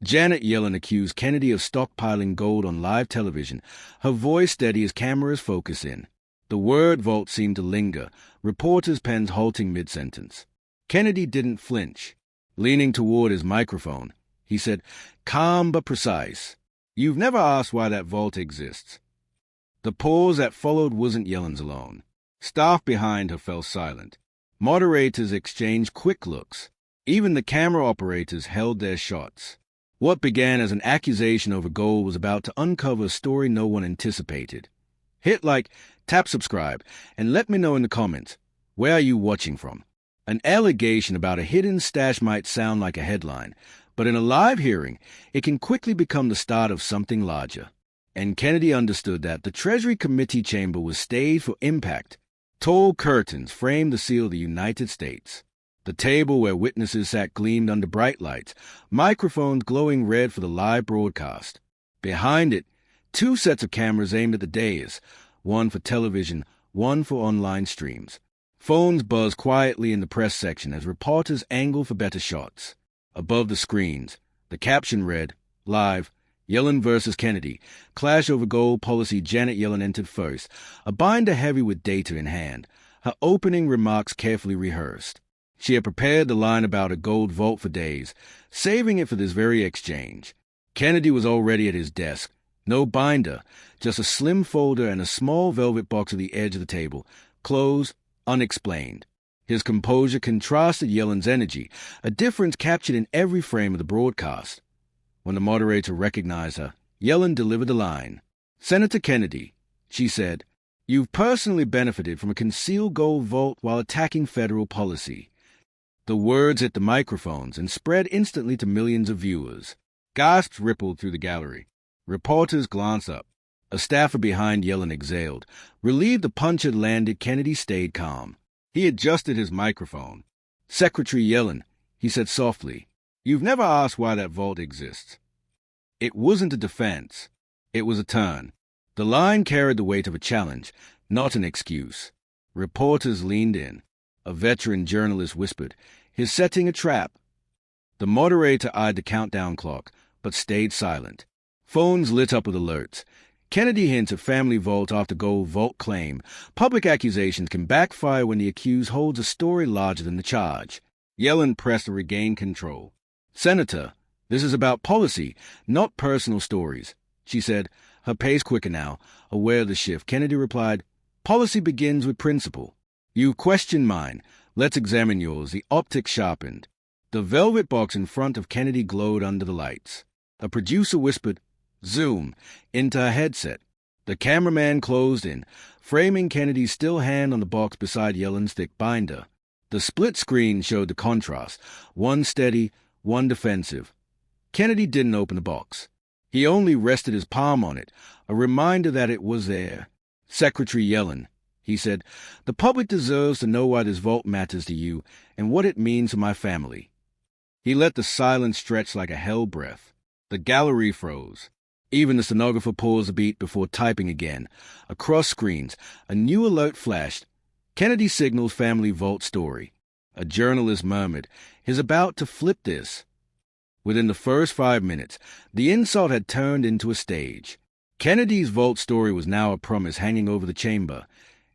Janet Yellen accused Kennedy of stockpiling gold on live television, her voice steady as cameras focus in. The word vault seemed to linger, reporters' pens halting mid-sentence. Kennedy didn't flinch. Leaning toward his microphone, he said, calm but precise. You've never asked why that vault exists. The pause that followed wasn't Yellen's alone. Staff behind her fell silent. Moderators exchanged quick looks. Even the camera operators held their shots. What began as an accusation over gold was about to uncover a story no one anticipated. Hit like, tap subscribe, and let me know in the comments, where are you watching from? An allegation about a hidden stash might sound like a headline, but in a live hearing, it can quickly become the start of something larger. And Kennedy understood that the Treasury Committee chamber was staged for impact. Tall curtains framed the seal of the United States. The table where witnesses sat gleamed under bright lights, microphones glowing red for the live broadcast. Behind it, 2 sets of cameras aimed at the dais, one for television, one for online streams. Phones buzzed quietly in the press section as reporters angled for better shots. Above the screens, the caption read, Live, Yellen versus Kennedy. Clash over gold policy. Janet Yellen entered first, a binder heavy with data in hand, her opening remarks carefully rehearsed. She had prepared the line about a gold vault for days, saving it for this very exchange. Kennedy was already at his desk. No binder, just a slim folder and a small velvet box at the edge of the table, closed, unexplained. His composure contrasted Yellen's energy, a difference captured in every frame of the broadcast. When the moderator recognized her, Yellen delivered the line. Senator Kennedy, she said, you've personally benefited from a concealed gold vault while attacking federal policy. The words hit the microphones and spread instantly to millions of viewers. Gasps rippled through the gallery. Reporters glanced up. A staffer behind Yellen exhaled. Relieved the punch had landed, Kennedy stayed calm. He adjusted his microphone. Secretary Yellen, he said softly, you've never asked why that vault exists. It wasn't a defense. It was a turn. The line carried the weight of a challenge, not an excuse. Reporters leaned in. A veteran journalist whispered, he's setting a trap. The moderator eyed the countdown clock, but stayed silent. Phones lit up with alerts. Kennedy hints at family vault after gold vault claim. Public accusations can backfire when the accused holds a story larger than the charge. Yellen pressed to regain control. Senator, this is about policy, not personal stories, she said, her pace quicker now. Aware of the shift, Kennedy replied, policy begins with principle. You question mine. Let's examine yours. The optics sharpened. The velvet box in front of Kennedy glowed under the lights. A producer whispered, zoom, into a headset. The cameraman closed in, framing Kennedy's still hand on the box beside Yellen's thick binder. The split screen showed the contrast, one steady, one defensive. Kennedy didn't open the box. He only rested his palm on it, a reminder that it was there. Secretary Yellen, he said, the public deserves to know why this vault matters to you and what it means to my family. He let the silence stretch like a hell breath. The gallery froze. Even the stenographer paused a beat before typing again. Across screens, a new alert flashed. Kennedy signals family vault story. A journalist murmured, he's about to flip this. Within the first 5 minutes, the insult had turned into a stage. Kennedy's vault story was now a promise hanging over the chamber,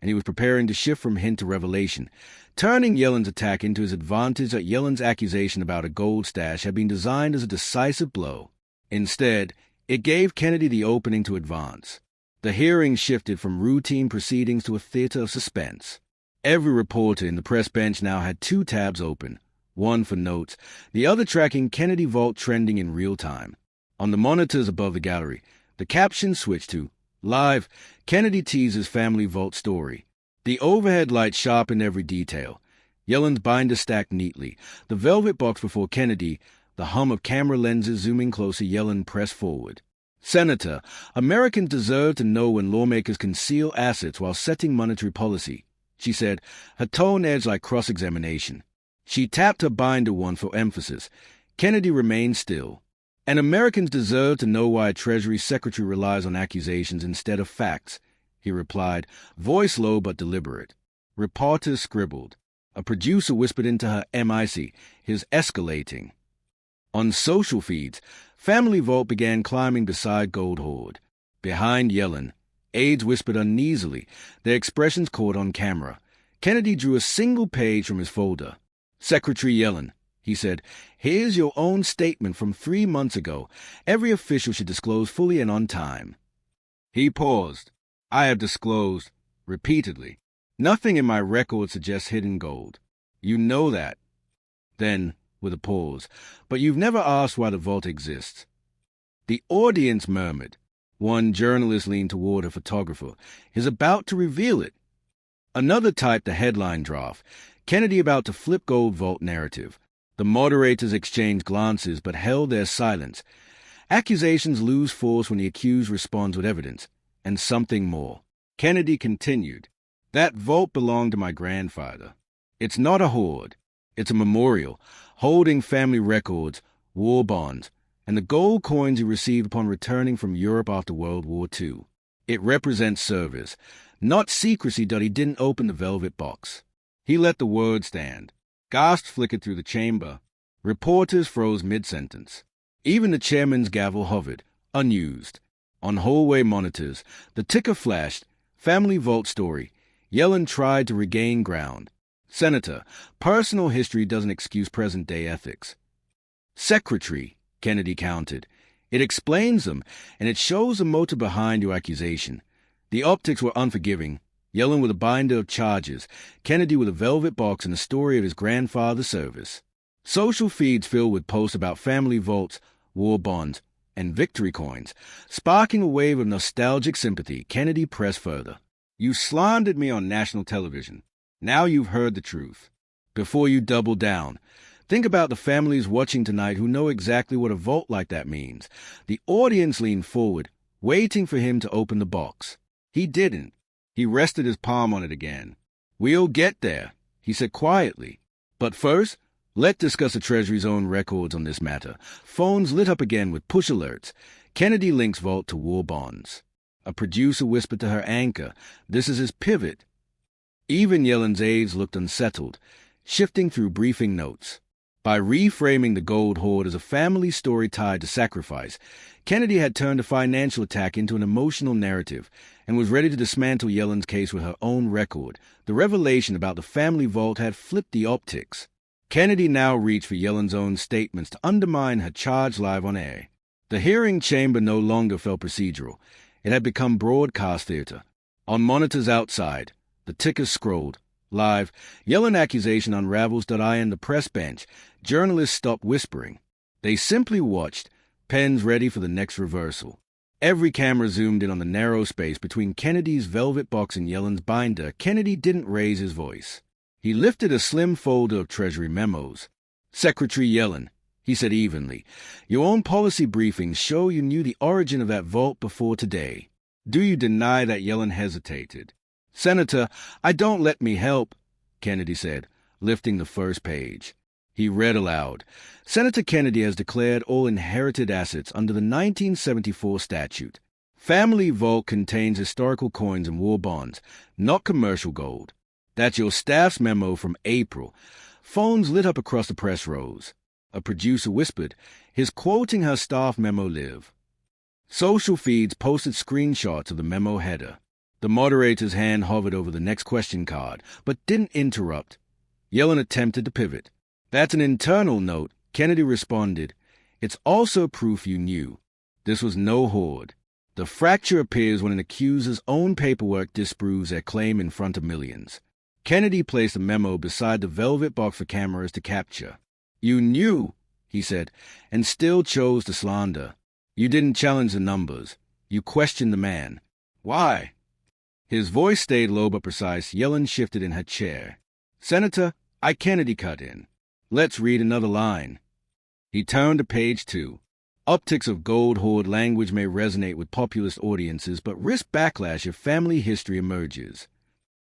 and he was preparing to shift from hint to revelation, turning Yellen's attack into his advantage. That Yellen's accusation about a gold stash had been designed as a decisive blow. Instead, it gave Kennedy the opening to advance. The hearing shifted from routine proceedings to a theater of suspense. Every reporter in the press bench now had 2 tabs open, one for notes, the other tracking Kennedy vault trending in real time. On the monitors above the gallery, the caption switched to, Live, Kennedy teases family vault story. The overhead light sharpened every detail. Yellen's binder stacked neatly. The velvet box before Kennedy, the hum of camera lenses zooming closer. Yellen pressed forward. Senator, Americans deserve to know when lawmakers conceal assets while setting monetary policy, she said, her tone edged like cross-examination. She tapped her binder one for emphasis. Kennedy remained still. And Americans deserve to know why a Treasury Secretary relies on accusations instead of facts, he replied, voice low but deliberate. Reporters scribbled. A producer whispered into her mic, his escalating. On social feeds, Family Vault began climbing beside Gold Hoard. Behind Yellen, aides whispered uneasily, their expressions caught on camera. Kennedy drew a single page from his folder. "Secretary Yellen," he said, "here's your own statement from 3 months ago. Every official should disclose fully and on time." He paused. "I have disclosed, repeatedly. Nothing in my record suggests hidden gold. You know that." Then, with a pause, "But you've never asked why the vault exists." The audience murmured. One journalist leaned toward a photographer. "Is about to reveal it." Another typed the headline draft. Kennedy about to flip gold vault narrative. The moderators exchanged glances but held their silence. Accusations lose force when the accused responds with evidence. And something more. Kennedy continued. "That vault belonged to my grandfather. It's not a hoard. It's a memorial, holding family records, war bonds, and the gold coins he received upon returning from Europe after World War II. It represents service, not secrecy that he didn't open the velvet box." He let the word stand. Gasps flickered through the chamber. Reporters froze mid-sentence. Even the chairman's gavel hovered, unused. On hallway monitors, the ticker flashed. Family Vault story. Yellen tried to regain ground. "Senator, personal history doesn't excuse present-day ethics." "Secretary," Kennedy countered. "It explains them, and it shows the motive behind your accusation." The optics were unforgiving. Yellen with a binder of charges, Kennedy with a velvet box and the story of his grandfather's service. Social feeds filled with posts about family vaults, war bonds, and victory coins. Sparking a wave of nostalgic sympathy, Kennedy pressed further. "You slandered me on national television. Now you've heard the truth. Before you double down, think about the families watching tonight who know exactly what a vault like that means." The audience leaned forward, waiting for him to open the box. He didn't. He rested his palm on it again. "We'll get there," he said quietly. "But first, let's discuss the Treasury's own records on this matter." Phones lit up again with push alerts. Kennedy links vault to war bonds. A producer whispered to her anchor, "This is his pivot." Even Yellen's aides looked unsettled, shifting through briefing notes. By reframing the gold hoard as a family story tied to sacrifice, Kennedy had turned a financial attack into an emotional narrative and was ready to dismantle Yellen's case with her own record. The revelation about the family vault had flipped the optics. Kennedy now reached for Yellen's own statements to undermine her charge live on air. The hearing chamber no longer felt procedural. It had become broadcast theater. On monitors outside, the tickers scrolled. Live, Yellen accusation unravels.in the press bench. Journalists stopped whispering. They simply watched, pens ready for the next reversal. Every camera zoomed in on the narrow space between Kennedy's velvet box and Yellen's binder. Kennedy didn't raise his voice. He lifted a slim folder of Treasury memos. "Secretary Yellen," he said evenly, "your own policy briefings show you knew the origin of that vault before today. Do you deny that?" Yellen hesitated. "Senator, I don't let me help," Kennedy said, lifting the first page. He read aloud. "Senator Kennedy has declared all inherited assets under the 1974 statute. Family vault contains historical coins and war bonds, not commercial gold. That's your staff's memo from April." Phones lit up across the press rows. A producer whispered, "His quoting her staff memo live." Social feeds posted screenshots of the memo header. The moderator's hand hovered over the next question card, but didn't interrupt. Yellen attempted to pivot. "That's an internal note," Kennedy responded. "It's also proof you knew. This was no hoard." The fracture appears when an accuser's own paperwork disproves their claim in front of millions. Kennedy placed the memo beside the velvet box for cameras to capture. "You knew," he said, "and still chose to slander. You didn't challenge the numbers. You questioned the man. Why?" His voice stayed low but precise. Yellen shifted in her chair. "Senator, I Kennedy cut in. Let's read another line." He turned to page 2. Optics of gold hoard language may resonate with populist audiences, but risk backlash if family history emerges.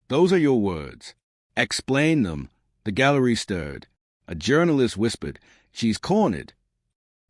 "Those are your words. Explain them." The gallery stirred. A journalist whispered, "She's cornered."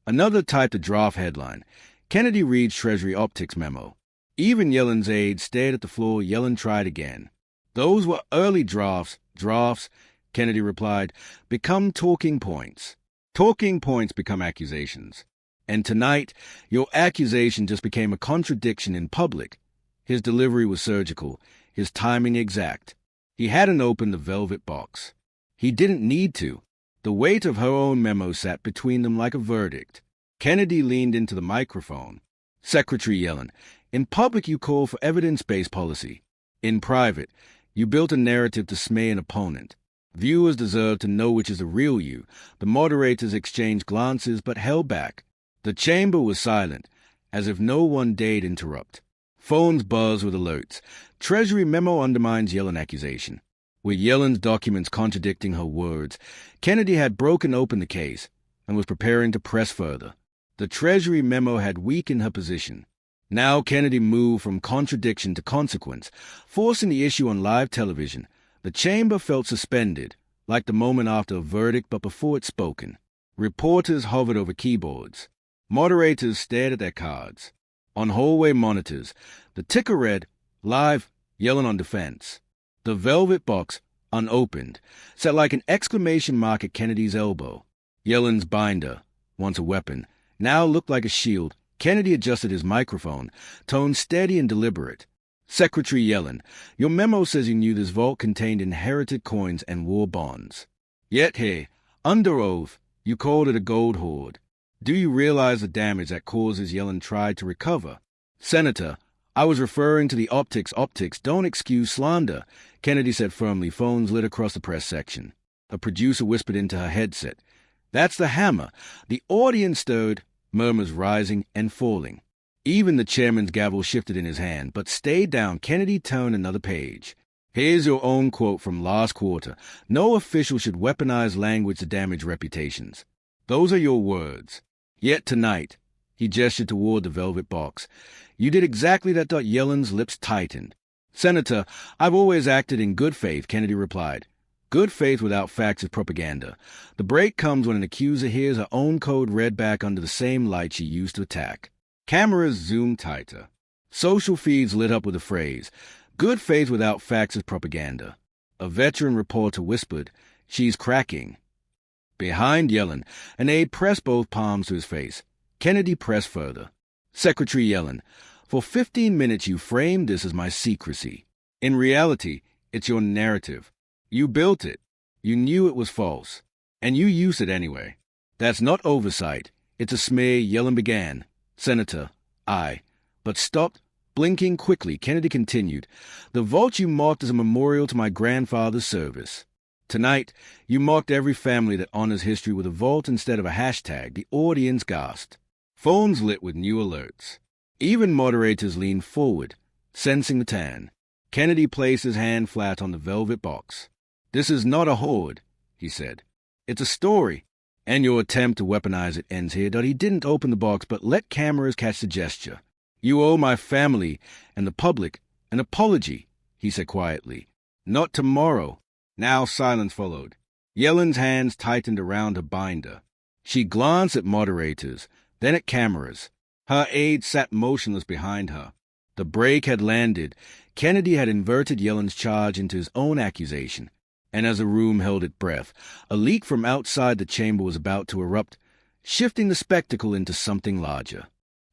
Another typed a draft headline. Kennedy reads Treasury optics memo. Even Yellen's aide stared at the floor. Yellen tried again. "Those were early drafts." "Drafts," Kennedy replied, "become talking points. Talking points become accusations. And tonight, your accusation just became a contradiction in public. His delivery was surgical, his timing exact. He hadn't opened the velvet box. He didn't need to. The weight of her own memo sat between them like a verdict. Kennedy leaned into the microphone. Secretary Yellen, in public you call for evidence-based policy. In private, you built a narrative to smear an opponent. Viewers deserve to know which is the real you. The moderators exchanged glances but held back. The chamber was silent, as if no one dared interrupt. Phones buzzed with alerts. Treasury memo undermines Yellen accusation. With Yellen's documents contradicting her words, Kennedy had broken open the case and was preparing to press further. The Treasury memo had weakened her position. Now Kennedy moved from contradiction to consequence, forcing the issue on live television. The chamber felt suspended, like the moment after a verdict but before it's spoken. Reporters hovered over keyboards. Moderators stared at their cards. On hallway monitors, the ticker read, "Live, Yellen on defense." The velvet box, unopened, sat like an exclamation mark at Kennedy's elbow. Yellen's binder, once a weapon, now looked like a shield. Kennedy adjusted his microphone, tone steady and deliberate. Secretary Yellen, your memo says you knew this vault contained inherited coins and war bonds. Yet here, under oath, you called it a gold hoard. Do you realize the damage that causes? Yellen tried to recover. Senator, I was referring to the optics. Optics don't excuse slander, Kennedy said firmly. Phones lit across the press section. A producer whispered into her headset. That's the hammer. The audience stirred, murmurs rising and falling. Even the chairman's gavel shifted in his hand, but stayed down. Kennedy turned another page. Here's your own quote from last quarter. No official should weaponize language to damage reputations. Those are your words. Yet tonight, he gestured toward the velvet box, you did exactly that. Yellen's lips tightened. Senator, I've always acted in good faith, Kennedy replied. Good faith without facts is propaganda. The break comes when an accuser hears her own code read back under the same light she used to attack. Cameras zoomed tighter. Social feeds lit up with the phrase, good faith without facts is propaganda. A veteran reporter whispered, she's cracking. Behind Yellen, an aide pressed both palms to his face. Kennedy pressed further. Secretary Yellen, for 15 minutes you framed this as my secrecy. In reality, it's your narrative. You built it. You knew it was false. And you used it anyway. That's not oversight. It's a smear. Yellen began. Senator, but stopped, blinking quickly. Kennedy continued. The vault you marked as a memorial to my grandfather's service. Tonight, you marked every family that honors history with a vault instead of a hashtag. The audience gasped. Phones lit with new alerts. Even moderators leaned forward, sensing the tan. Kennedy placed his hand flat on the velvet box. This is not a hoard, he said. It's a story. And your attempt to weaponize it ends here. He didn't open the box, but let cameras catch the gesture. You owe my family and the public an apology, he said quietly. Not tomorrow. Now silence followed. Yellen's hands tightened around her binder. She glanced at moderators, then at cameras. Her aide sat motionless behind her. The break had landed. Kennedy had inverted Yellen's charge into his own accusation. And as the room held its breath, a leak from outside the chamber was about to erupt, shifting the spectacle into something larger.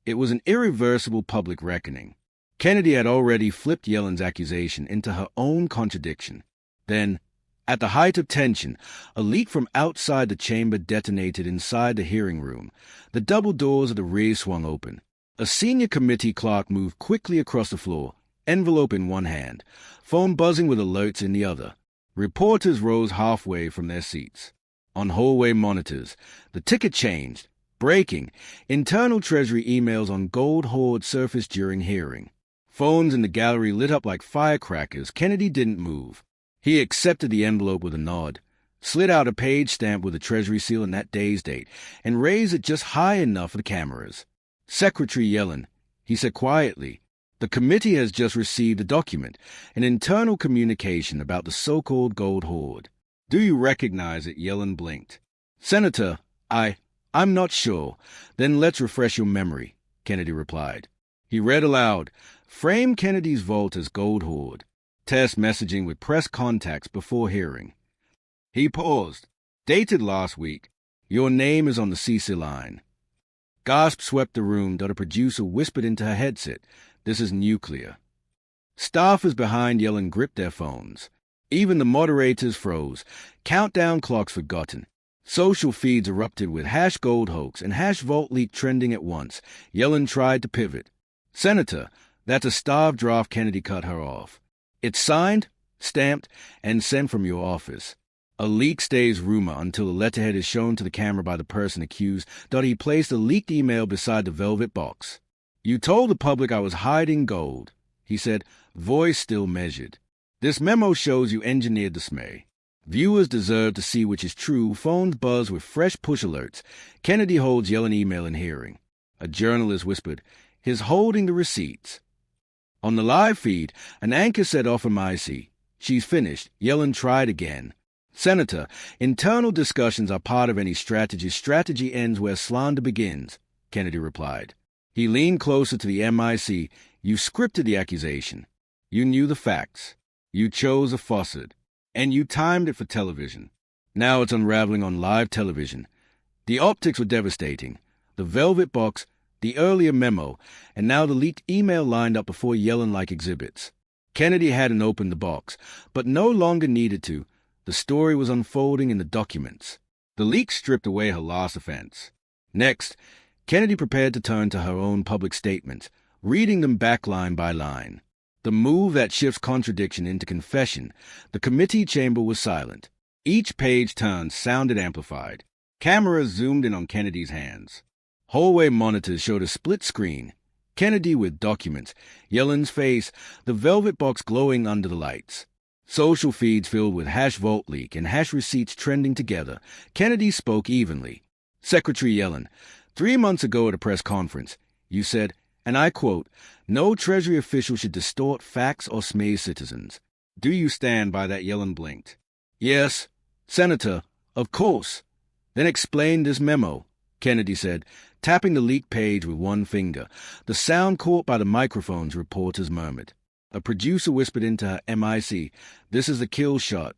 It was an irreversible public reckoning. Kennedy had already flipped Yellen's accusation into her own contradiction. Then, at the height of tension, a leak from outside the chamber detonated inside the hearing room. The double doors of the rear swung open. A senior committee clerk moved quickly across the floor, envelope in one hand, phone buzzing with alerts in the other. Reporters rose halfway from their seats. On hallway monitors, the ticker changed. Breaking. Internal Treasury emails on gold hoard surfaced during hearing. Phones in the gallery lit up like firecrackers. Kennedy didn't move. He accepted the envelope with a nod, slid out a page stamp with a Treasury seal and that day's date, and raised it just high enough for the cameras. Secretary Yellen, he said quietly, the committee has just received a document, an internal communication about the so-called gold hoard. Do you recognize it? Yellen blinked. Senator, I'm not sure. Then let's refresh your memory, Kennedy replied. He read aloud, frame Kennedy's vault as gold hoard. Test messaging with press contacts before hearing. He paused. Dated last week. Your name is on the CC line. Gasp swept the room. A producer whispered into her headset, "This is nuclear." Staffers behind Yellen gripped their phones. Even the moderators froze. Countdown clocks forgotten. Social feeds erupted with #gold hoax and #vault leak trending at once. Yellen tried to pivot. "Senator, that's a starved draft." Kennedy cut her off. "It's signed, stamped, and sent from your office. A leak stays rumor until the letterhead is shown to the camera by the person accused." He placed a leaked email beside the velvet box. "You told the public I was hiding gold," he said, voice still measured. "This memo shows you engineered dismay. Viewers deserve to see which is true." Phones buzz with fresh push alerts. Kennedy holds Yellen email in hearing. A journalist whispered, "He's holding the receipts." On the live feed, an anchor said off from IC, "She's finished." Yellen tried again. "Senator, internal discussions are part of any strategy. Strategy ends where slander begins," Kennedy replied. He leaned closer to the MIC. "You scripted the accusation. You knew the facts. You chose a faucet. And you timed it for television. Now it's unraveling on live television. The optics were devastating. The velvet box, the earlier memo, and now the leaked email lined up before Yellen like exhibits. Kennedy hadn't opened the box, but no longer needed to. The story was unfolding in the documents. The leak stripped away her last offense. Next, Kennedy prepared to turn to her own public statements, reading them back line by line. The move that shifts contradiction into confession. The committee chamber was silent. Each page turned, sounded amplified. Cameras zoomed in on Kennedy's hands. Hallway monitors showed a split screen. Kennedy with documents, Yellen's face, the velvet box glowing under the lights. Social feeds filled with #vault leak and #receipts trending together. Kennedy spoke evenly. "Secretary Yellen, 3 months ago at a press conference, you said, and I quote, 'No Treasury official should distort facts or smear citizens.' Do you stand by that?" Yellen blinked. "Yes, Senator, of course." "Then explain this memo," Kennedy said, tapping the leaked page with one finger. The sound caught by the microphones, reporters murmured. A producer whispered into her MIC, "This is the kill shot."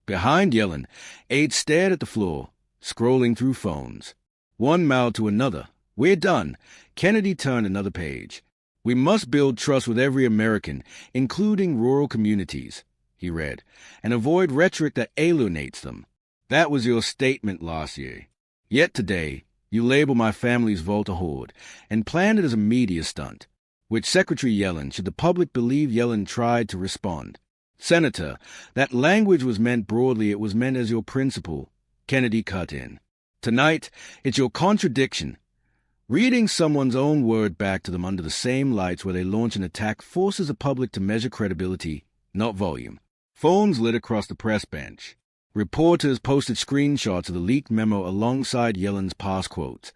Behind Yellen, aides stared at the floor, scrolling through phones. One mouthed to another, "We're done." Kennedy turned another page. "We must build trust with every American, including rural communities," he read, "and avoid rhetoric that alienates them. That was your statement last year. Yet today, you label my family's vault a hoard and planned it as a media stunt. Which Secretary Yellen, should the public believe Yellen tried to respond? "Senator, that language was meant broadly. It was meant as your principle." Kennedy cut in. "Tonight, it's your contradiction. Reading someone's own word back to them under the same lights where they launch an attack forces the public to measure credibility, not volume." Phones lit across the press bench. Reporters posted screenshots of the leaked memo alongside Yellen's past quotes.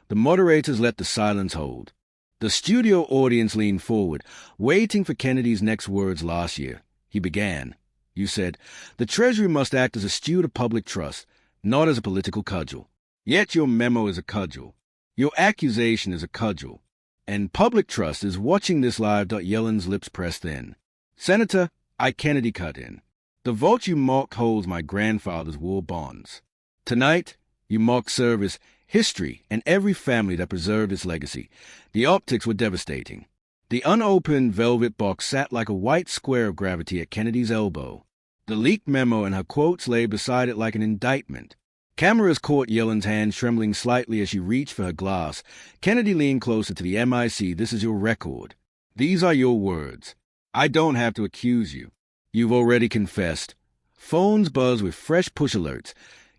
The moderators let the silence hold. The studio audience leaned forward, waiting for Kennedy's next words last year. He began. "You said, 'The Treasury must act as a steward of public trust, not as a political cudgel.' Yet your memo is a cudgel. Your accusation is a cudgel. And public trust is watching this live." Yellen's lips pressed thin. "Senator, Kennedy cut in. The vault you mock holds my grandfather's war bonds. Tonight, you mock service, history, and every family that preserved its legacy." The optics were devastating. The unopened velvet box sat like a white square of gravity at Kennedy's elbow. The leaked memo and her quotes lay beside it like an indictment. Cameras caught Yellen's hand trembling slightly as she reached for her glass. Kennedy leaned closer to the MIC. "This is your record. These are your words. I don't have to accuse you. You've already confessed." Phones buzzed with fresh push alerts.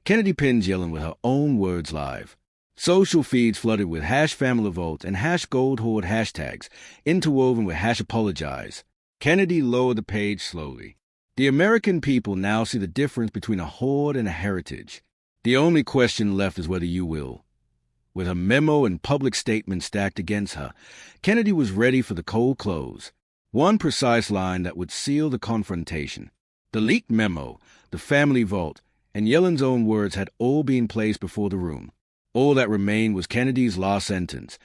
Kennedy pinned Yellen with her own words live. Social feeds flooded with #FamilyVault and #GoldHoard hashtags, interwoven with #apologize. Kennedy lowered the page slowly. "The American people now see the difference between a hoard and a heritage. The only question left is whether you will." With her memo and public statement stacked against her, Kennedy was ready for the cold close. One precise line that would seal the confrontation. The leaked memo, the family vault, and Yellen's own words had all been placed before the room. All that remained was Kennedy's last sentence.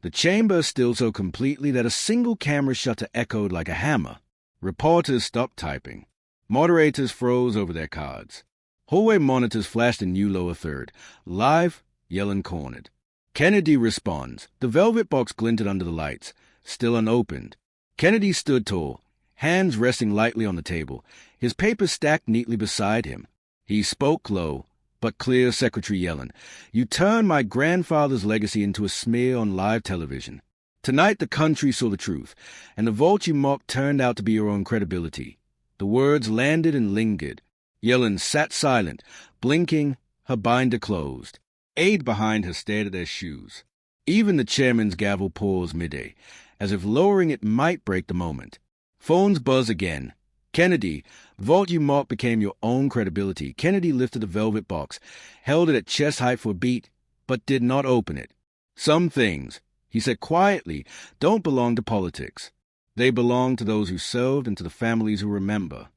The chamber stilled so completely that a single camera shutter echoed like a hammer. Reporters stopped typing. Moderators froze over their cards. Hallway monitors flashed a new lower third. Live, Yellen cornered. Kennedy responds. The velvet box glinted under the lights, still unopened. Kennedy stood tall, hands resting lightly on the table, his papers stacked neatly beside him. He spoke low, but clear. Secretary Yellen, you turned my grandfather's legacy into a smear on live television. Tonight the country saw the truth, and the vault you mocked turned out to be your own credibility. The words landed and lingered. Yellen sat silent, blinking, her binder closed. Aide behind her stared at their shoes. Even the chairman's gavel paused midday, as if lowering it might break the moment. Phones buzz again. Kennedy, the vault you mocked became your own credibility. Kennedy lifted the velvet box, held it at chest height for a beat, but did not open it. Some things, he said quietly, don't belong to politics. They belong to those who served and to the families who remember.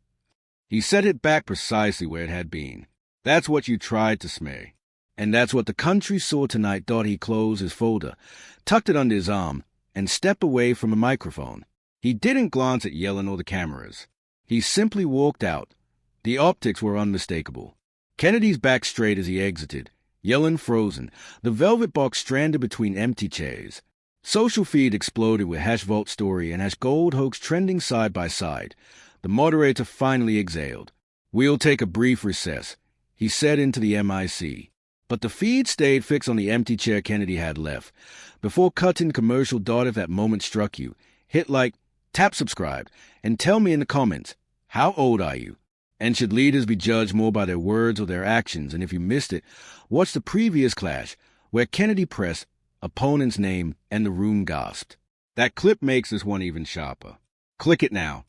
He set it back precisely where it had been. That's what you tried to smear. And that's what the country saw tonight. He closed his folder, tucked it under his arm, and stepped away from a microphone. He didn't glance at Yellen or the cameras. He simply walked out. The optics were unmistakable. Kennedy's back straight as he exited, Yellen frozen, the velvet box stranded between empty chairs. Social feed exploded with #Vault Story and #Gold Hoax trending side by side. The moderator finally exhaled. We'll take a brief recess, he said into the MIC. But the feed stayed fixed on the empty chair Kennedy had left. Before cutting commercial, if that moment struck you, hit like, tap subscribe, and tell me in the comments, how old are you? And should leaders be judged more by their words or their actions? And if you missed it, watch the previous clash, where Kennedy pressed opponent's name and the room gasped. That clip makes this one even sharper. Click it now.